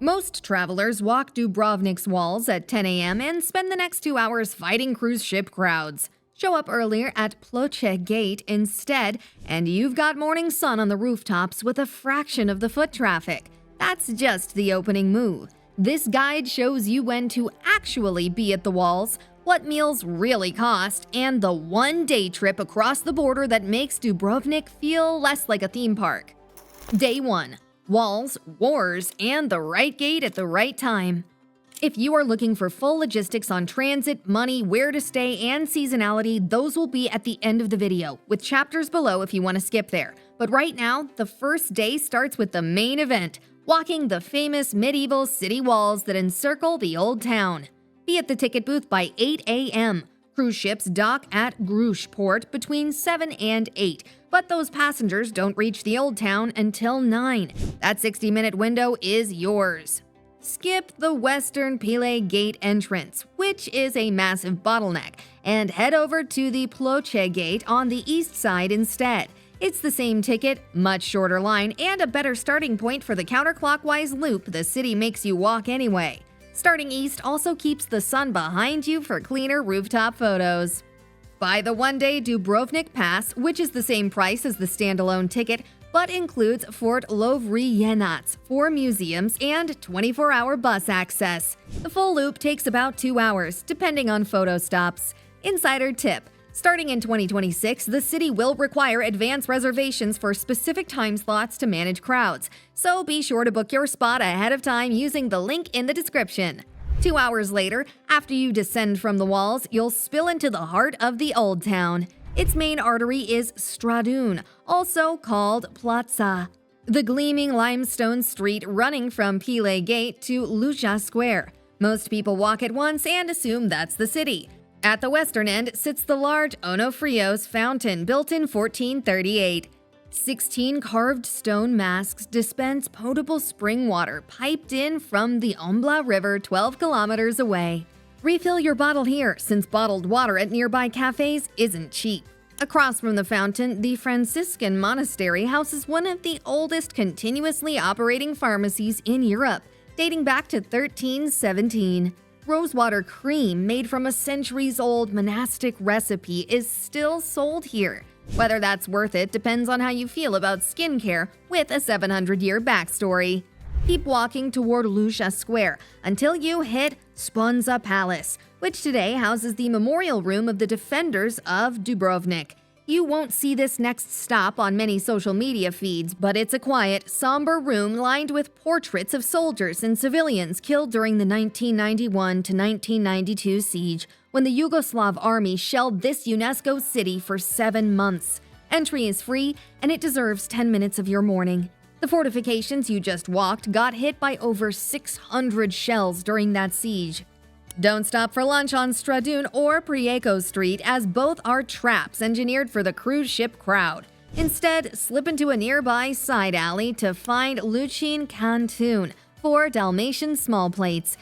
Most travelers walk Dubrovnik's walls at 10 a.m. and spend the next 2 hours fighting cruise ship crowds. Show up earlier at Ploče Gate instead, and you've got morning sun on the rooftops with a fraction of the foot traffic. That's just the opening move. This guide shows you when to actually be at the walls, what meals really cost, and the one-day trip across the border that makes Dubrovnik feel less like a theme park. Day 1. Walls, wars, and the right gate at the right time. If you are looking for full logistics on transit, money, where to stay, and seasonality, those will be at the end of the video, with chapters below if you want to skip there. But right now, the first day starts with the main event, walking the famous medieval city walls that encircle the old town. Be at the ticket booth by 8 a.m. Cruise ships dock at Gruž port between 7 and 8, but those passengers don't reach the old town until 9. That 60-minute window is yours. Skip the western Ploče Gate entrance, which is a massive bottleneck, and head over to the Ploče Gate on the east side instead. It's the same ticket, much shorter line, and a better starting point for the counterclockwise loop the city makes you walk anyway. Starting east also keeps the sun behind you for cleaner rooftop photos. Buy the one-day Dubrovnik Pass, which is the same price as the standalone ticket, but includes Fort Lovrijenac, 4 museums, and 24-hour bus access. The full loop takes about 2 hours, depending on photo stops. Insider tip: starting in 2026, the city will require advance reservations for specific time slots to manage crowds, so be sure to book your spot ahead of time using the link in the description. 2 hours later, after you descend from the walls, you'll spill into the heart of the Old Town. Its main artery is Stradun, also called Plaza, the gleaming limestone street running from Ploče Gate to Lucia Square. Most people walk at once and assume that's the city. At the western end sits the large Onofrio's fountain built in 1438. 16 carved stone masks dispense potable spring water piped in from the Ombla River 12 kilometers away. Refill your bottle here, since bottled water at nearby cafes isn't cheap. Across from the fountain, the Franciscan Monastery houses one of the oldest continuously operating pharmacies in Europe, dating back to 1317. Rosewater cream made from a centuries-old monastic recipe is still sold here. Whether that's worth it depends on how you feel about skincare with a 700-year backstory. Keep walking toward Lucia Square until you hit Sponza Palace, which today houses the memorial room of the defenders of Dubrovnik. You won't see this next stop on many social media feeds, but it's a quiet, somber room lined with portraits of soldiers and civilians killed during the 1991 to 1992 siege, when the Yugoslav army shelled this UNESCO city for 7 months. Entry is free, and it deserves 10 minutes of your morning. The fortifications you just walked got hit by over 600 shells during that siege. Don't stop for lunch on Stradun or Prijeko Street, as both are traps engineered for the cruise ship crowd. Instead, slip into a nearby side alley to find Lucin Canton, 4 Dalmatian small plates.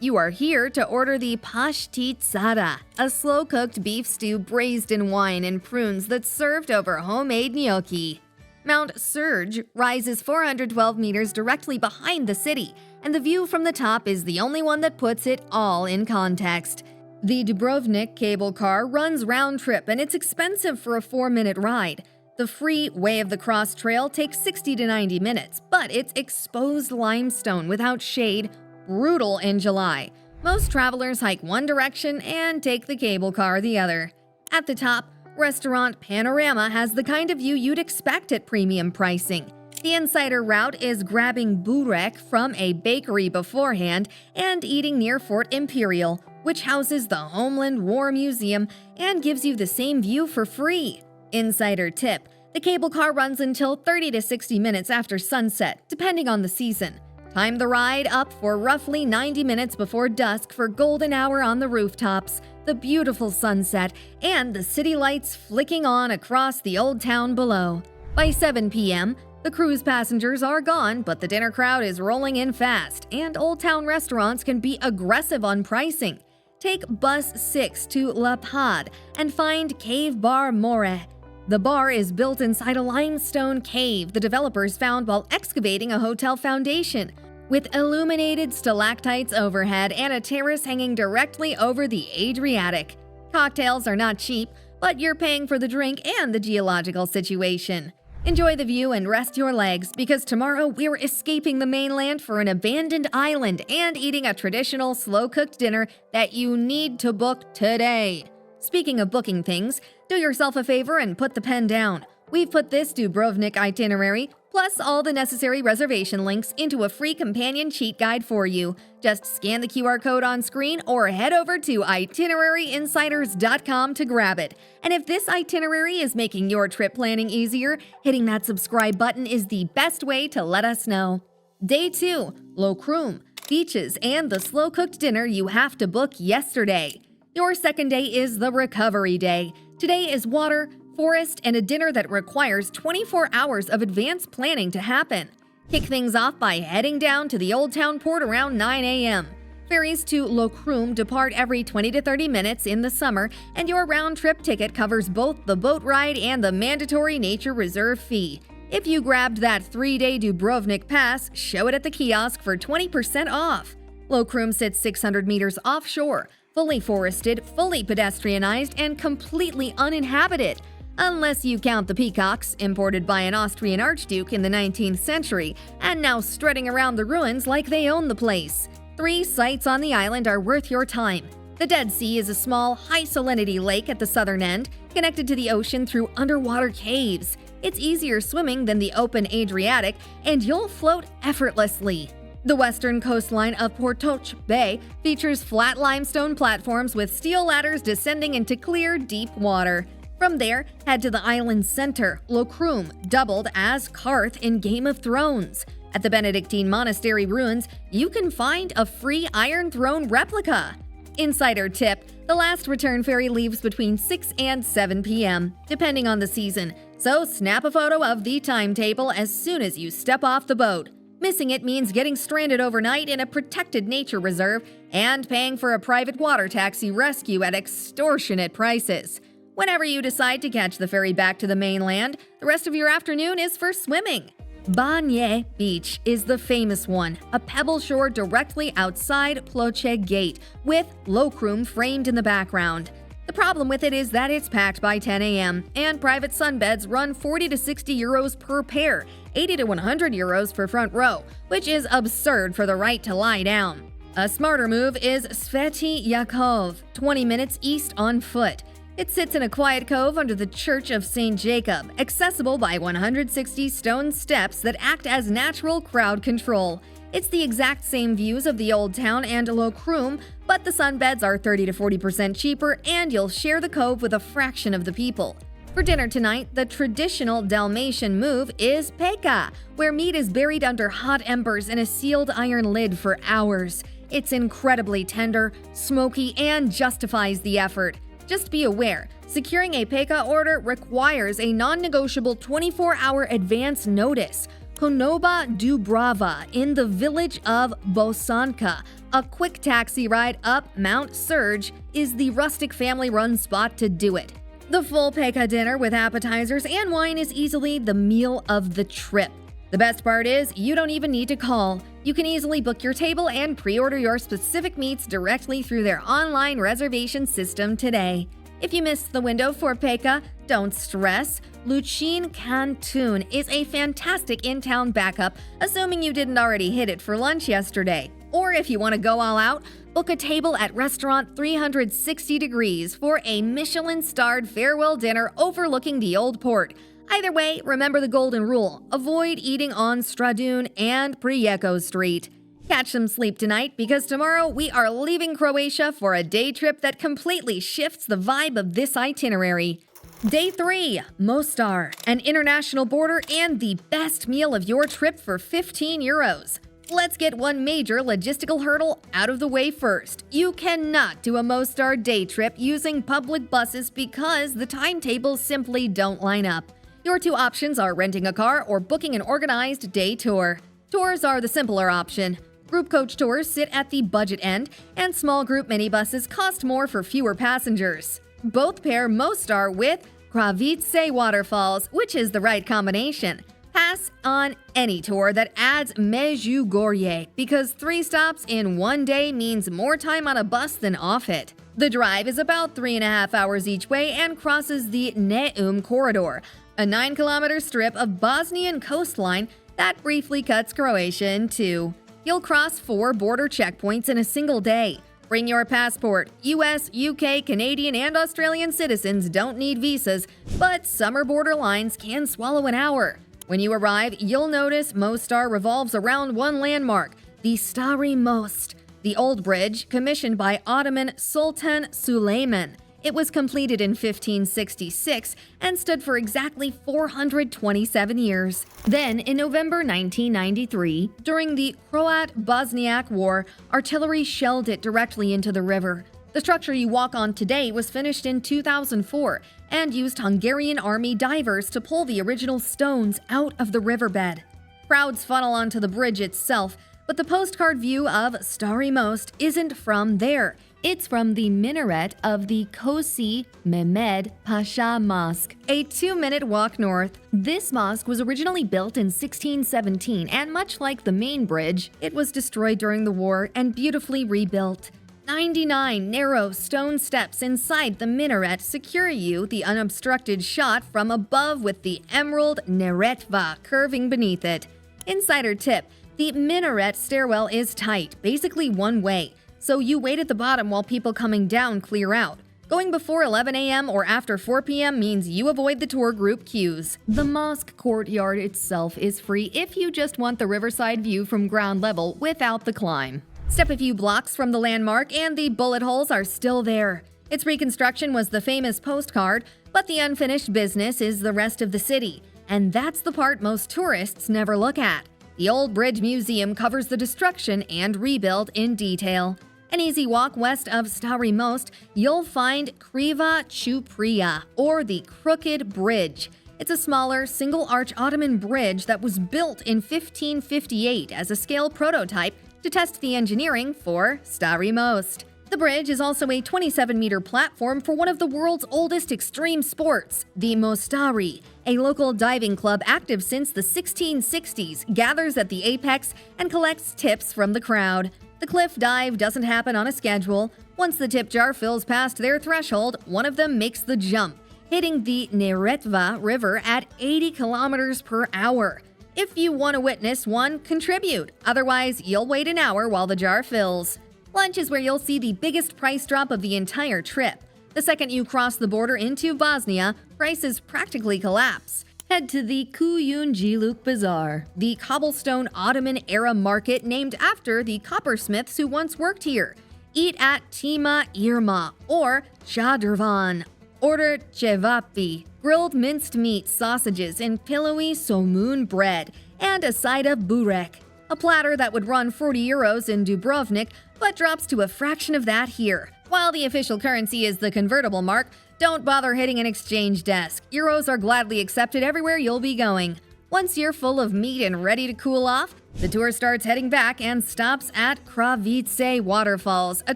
You are here to order the pashtitzada, a slow-cooked beef stew braised in wine and prunes that's served over homemade gnocchi. Mount Surge rises 412 meters directly behind the city, and the view from the top is the only one that puts it all in context. The Dubrovnik cable car runs round-trip, and it's expensive for a 4-minute ride. The free Way of the Cross trail takes 60 to 90 minutes, but it's exposed limestone without shade, brutal in July. Most travelers hike one direction and take the cable car the other. At the top, Restaurant Panorama has the kind of view you'd expect at premium pricing. The insider route is grabbing burek from a bakery beforehand and eating near Fort Imperial, which houses the Homeland War Museum and gives you the same view for free. Insider tip: the cable car runs until 30 to 60 minutes after sunset, depending on the season. Time the ride up for roughly 90 minutes before dusk for golden hour on the rooftops, the beautiful sunset, and the city lights flicking on across the old town below. By 7 p.m., the cruise passengers are gone, but the dinner crowd is rolling in fast, and Old Town restaurants can be aggressive on pricing. Take Bus 6 to La Pad and find Cave Bar More. The bar is built inside a limestone cave the developers found while excavating a hotel foundation. with illuminated stalactites overhead and a terrace hanging directly over the Adriatic. Cocktails are not cheap, but you're paying for the drink and the geological situation. Enjoy the view and rest your legs, because tomorrow we're escaping the mainland for an abandoned island and eating a traditional slow-cooked dinner that you need to book today. Speaking of booking things, do yourself a favor and put the pen down. We've put this Dubrovnik itinerary, plus all the necessary reservation links, into a free companion cheat guide for you. Just scan the QR code on screen or head over to itineraryinsiders.com to grab it. And if this itinerary is making your trip planning easier, hitting that subscribe button is the best way to let us know. Day 2, Lokrum, beaches, and the slow-cooked dinner you have to book yesterday. Your second day is the recovery day. Today is water, forest, and a dinner that requires 24 hours of advanced planning to happen. Kick things off by heading down to the Old Town Port around 9 a.m. Ferries to Lokrum depart every 20 to 30 minutes in the summer, and your round-trip ticket covers both the boat ride and the mandatory nature reserve fee. If you grabbed that 3-day Dubrovnik Pass, show it at the kiosk for 20% off. Lokrum sits 600 meters offshore, fully forested, fully pedestrianized, and completely uninhabited. Unless you count the peacocks, imported by an Austrian archduke in the 19th century, and now strutting around the ruins like they own the place. 3 sites on the island are worth your time. The Dead Sea is a small, high-salinity lake at the southern end, connected to the ocean through underwater caves. It's easier swimming than the open Adriatic, and you'll float effortlessly. The western coastline of Ploče Bay features flat limestone platforms with steel ladders descending into clear, deep water. From there, head to the island's center, Lokrum, doubled as Karth in Game of Thrones. At the Benedictine Monastery ruins, you can find a free Iron Throne replica. Insider tip: the last return ferry leaves between 6 and 7 p.m., depending on the season, so snap a photo of the timetable as soon as you step off the boat. Missing it means getting stranded overnight in a protected nature reserve and paying for a private water taxi rescue at extortionate prices. Whenever you decide to catch the ferry back to the mainland, the rest of your afternoon is for swimming. Banje Beach is the famous one, a pebble shore directly outside Ploče Gate, with Lokrum framed in the background. The problem with it is that it's packed by 10 a.m., and private sunbeds run 40 to 60 euros per pair, 80 to 100 euros for front row, which is absurd for the right to lie down. A smarter move is Sveti, Jakov, 20 minutes east on foot. It sits in a quiet cove under the Church of St. Jakov, accessible by 160 stone steps that act as natural crowd control. It's the exact same views of the Old Town and Lokrum, but the sunbeds are 30 to 40% cheaper, and you'll share the cove with a fraction of the people. For dinner tonight, the traditional Dalmatian move is Peka, where meat is buried under hot embers in a sealed iron lid for hours. It's incredibly tender, smoky, and justifies the effort. Just be aware, securing a Peka order requires a non-negotiable 24-hour advance notice. Konoba Dubrava in the village of Bosanka, a quick taxi ride up Mount Surge, is the rustic family-run spot to do it. The full Peka dinner with appetizers and wine is easily the meal of the trip. The best part is, you don't even need to call. You can easily book your table and pre-order your specific meats directly through their online reservation system today. If you missed the window for Peka, don't stress. Lucin Canton is a fantastic in-town backup, assuming you didn't already hit it for lunch yesterday. Or if you want to go all out, book a table at Restaurant 360 Degrees for a Michelin-starred farewell dinner overlooking the Old Port. Either way, remember the golden rule: avoid eating on Stradun and Prijeko Street. Catch some sleep tonight, because tomorrow we are leaving Croatia for a day trip that completely shifts the vibe of this itinerary. Day 3, Mostar, an international border and the best meal of your trip for 15 euros. Let's get one major logistical hurdle out of the way first. You cannot do a Mostar day trip using public buses because the timetables simply don't line up. Your 2 options are renting a car or booking an organized day tour. Tours are the simpler option. Group coach tours sit at the budget end, and small group minibuses cost more for fewer passengers. Both pair Mostar with Kravice waterfalls, which is the right combination. Pass on any tour that adds Medjugorje because 3 stops in one day means more time on a bus than off it. The drive is about 3.5 hours each way and crosses the Neum corridor, a 9-kilometer strip of Bosnian coastline that briefly cuts Croatia in two. You'll cross 4 border checkpoints in a single day. Bring your passport. US, UK, Canadian, and Australian citizens don't need visas, but summer border lines can swallow an hour. When you arrive, you'll notice Mostar revolves around one landmark, the Stari Most, the old bridge commissioned by Ottoman Sultan Süleyman. It was completed in 1566 and stood for exactly 427 years. Then, in November 1993, during the Croat-Bosniak War, artillery shelled it directly into the river. The structure you walk on today was finished in 2004 and used Hungarian army divers to pull the original stones out of the riverbed. Crowds funnel onto the bridge itself, but the postcard view of Stari Most isn't from there. It's from the minaret of the Kosi Mehmed Pasha Mosque, a 2-minute walk north. This mosque was originally built in 1617, and much like the main bridge, it was destroyed during the war and beautifully rebuilt. 99 narrow stone steps inside the minaret secure you the unobstructed shot from above with the emerald Neretva curving beneath it. Insider tip: the minaret stairwell is tight, basically one way, so you wait at the bottom while people coming down clear out. Going before 11 a.m. or after 4 p.m. means you avoid the tour group queues. The mosque courtyard itself is free if you just want the riverside view from ground level without the climb. Step a few blocks from the landmark and the bullet holes are still there. Its reconstruction was the famous postcard, but the unfinished business is the rest of the city. And that's the part most tourists never look at. The Old Bridge Museum covers the destruction and rebuild in detail. An easy walk west of Stari Most, you'll find Kriva Chuprija, or the Crooked Bridge. It's a smaller, single-arch Ottoman bridge that was built in 1558 as a scale prototype to test the engineering for Stari Most. The bridge is also a 27-meter platform for one of the world's oldest extreme sports, the Mostari. A local diving club active since the 1660s gathers at the apex and collects tips from the crowd. The cliff dive doesn't happen on a schedule. Once the tip jar fills past their threshold, one of them makes the jump, hitting the Neretva River at 80 kilometers per hour. If you want to witness one, contribute. Otherwise, you'll wait an hour while the jar fills. Lunch is where you'll see the biggest price drop of the entire trip. The second you cross the border into Bosnia, prices practically collapse. Head to the Kuyunjiluk Bazaar, the cobblestone Ottoman-era market named after the coppersmiths who once worked here. Eat at Tima Irma or Shadrvan. Order cevapi, grilled minced meat, sausages, and pillowy somun bread, and a side of burek. A platter that would run 40 euros in Dubrovnik, but drops to a fraction of that here. While the official currency is the convertible mark, don't bother hitting an exchange desk. Euros are gladly accepted everywhere you'll be going. Once you're full of meat and ready to cool off, the tour starts heading back and stops at Kravice Waterfalls, a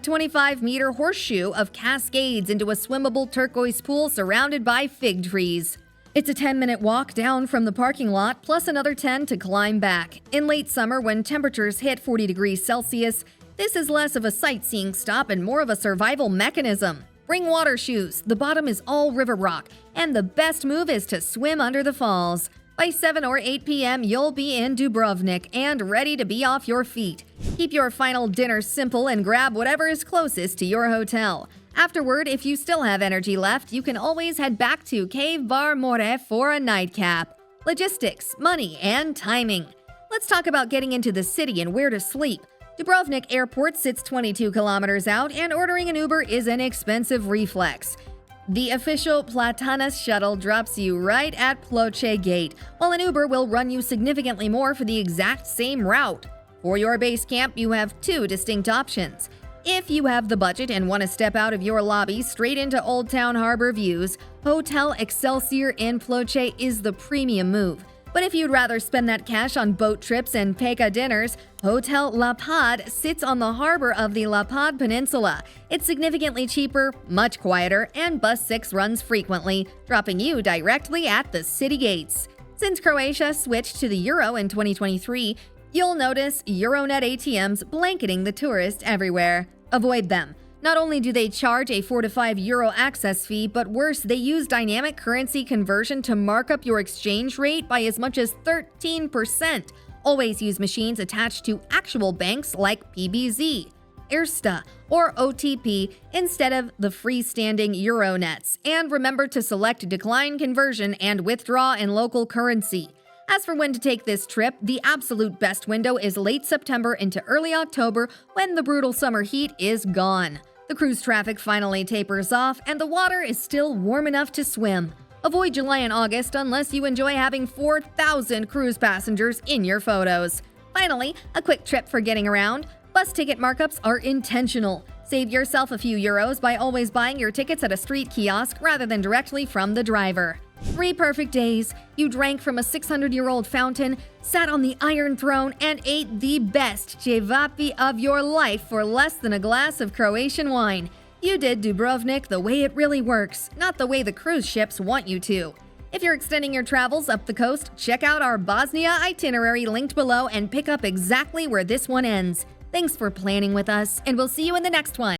25-meter horseshoe of cascades into a swimmable turquoise pool surrounded by fig trees. It's a 10-minute walk down from the parking lot, plus another 10 to climb back. In late summer, when temperatures hit 40 degrees Celsius, this is less of a sightseeing stop and more of a survival mechanism. Bring water shoes, the bottom is all river rock, and the best move is to swim under the falls. By 7 or 8 p.m., you'll be in Dubrovnik and ready to be off your feet. Keep your final dinner simple and grab whatever is closest to your hotel. Afterward, if you still have energy left, you can always head back to Cave Bar More for a nightcap. Logistics, money, and timing. Let's talk about getting into the city and where to sleep. Dubrovnik Airport sits 22 kilometers out, and ordering an Uber is an expensive reflex. The official Platanas shuttle drops you right at Ploče Gate, while an Uber will run you significantly more for the exact same route. For your base camp, you have 2 distinct options. If you have the budget and want to step out of your lobby straight into Old Town Harbor views, Hotel Excelsior in Ploče is the premium move. But if you'd rather spend that cash on boat trips and Peka dinners, Hotel Lapad sits on the harbor of the Lapad Peninsula. It's significantly cheaper, much quieter, and Bus 6 runs frequently, dropping you directly at the city gates. Since Croatia switched to the euro in 2023, you'll notice Euronet ATMs blanketing the tourist everywhere. Avoid them. Not only do they charge a 4 to 5 euro access fee, but worse, they use dynamic currency conversion to mark up your exchange rate by as much as 13%. Always use machines attached to actual banks like PBZ, Erste, or OTP instead of the freestanding Euronets. And remember to select decline conversion and withdraw in local currency. As for when to take this trip, the absolute best window is late September into early October when the brutal summer heat is gone. The cruise traffic finally tapers off and the water is still warm enough to swim. Avoid July and August unless you enjoy having 4,000 cruise passengers in your photos. Finally, a quick trip for getting around. Bus ticket markups are intentional. Save yourself a few euros by always buying your tickets at a street kiosk rather than directly from the driver. 3 perfect days. You drank from a 600-year-old fountain, sat on the Iron Throne, and ate the best cevapi of your life for less than a glass of Croatian wine. You did Dubrovnik the way it really works, not the way the cruise ships want you to. If you're extending your travels up the coast, check out our Bosnia itinerary linked below and pick up exactly where this one ends. Thanks for planning with us, and we'll see you in the next one.